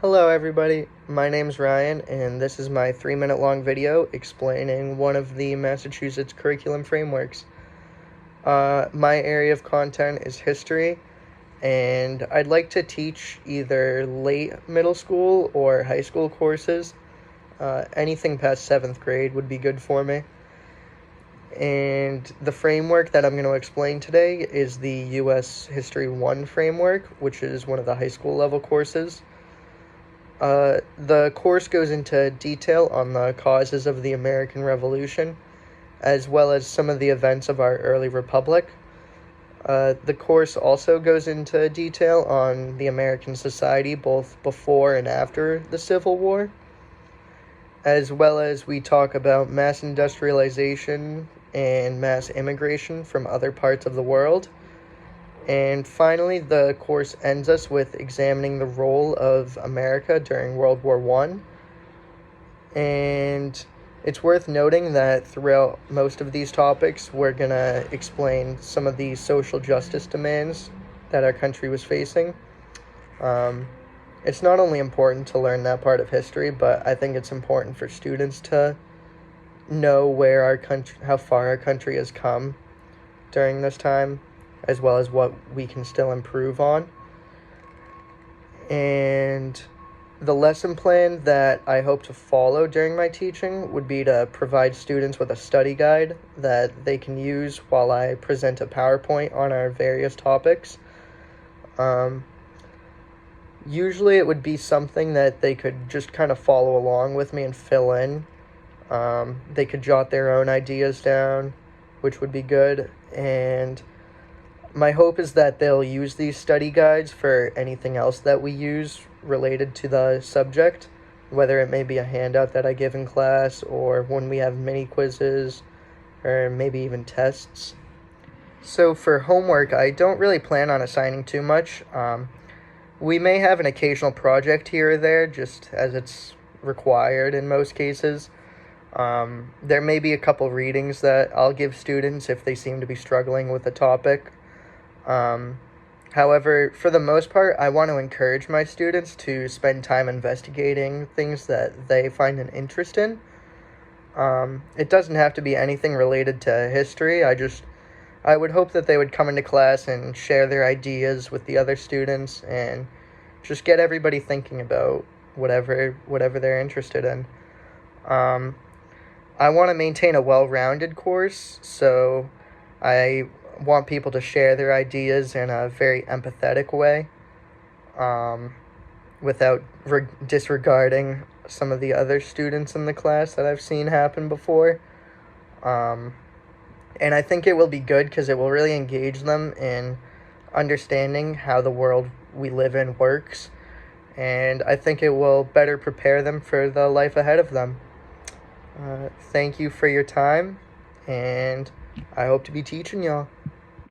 Hello everybody, my name's Ryan and this is my 3-minute long video explaining one of the Massachusetts curriculum frameworks. My area of content is history and I'd like to teach either late middle school or high school courses. Anything past 7th grade would be good for me. And the framework that I'm going to explain today is the U.S. History 1 framework, which is one of the high school level courses. The course goes into detail on the causes of the American Revolution, as well as some of the events of our early republic. The course also goes into detail on the American society both before and after the Civil War, as well as we talk about mass industrialization and mass immigration from other parts of the world. And finally, the course ends us with examining the role of America during World War I. And it's worth noting that throughout most of these topics, we're going to explain some of the social justice demands that our country was facing. It's not only important to learn that part of history, but I think it's important for students to know where our country, how far our country has come during this time, as well as what we can still improve on. And the lesson plan that I hope to follow during my teaching would be to provide students with a study guide that they can use while I present a PowerPoint on our various topics. Usually it would be something that they could just kind of follow along with me and fill in. They could jot their own ideas down, which would be good. And my hope is that they'll use these study guides for anything else that we use related to the subject, whether it may be a handout that I give in class or when we have mini quizzes or maybe even tests. So for homework, I don't really plan on assigning too much. We may have an occasional project here or there, just as it's required in most cases. There may be a couple readings that I'll give students if they seem to be struggling with the topic. However, for the most part, I want to encourage my students to spend time investigating things that they find an interest in. It doesn't have to be anything related to history. I would hope that they would come into class and share their ideas with the other students and just get everybody thinking about whatever they're interested in. I want to maintain a well-rounded course, so I want people to share their ideas in a very empathetic way, without disregarding some of the other students in the class that I've seen happen before. And I think it will be good because it will really engage them in understanding how the world we live in works, and I think it will better prepare them for the life ahead of them. Thank you for your time, and I hope to be teaching y'all.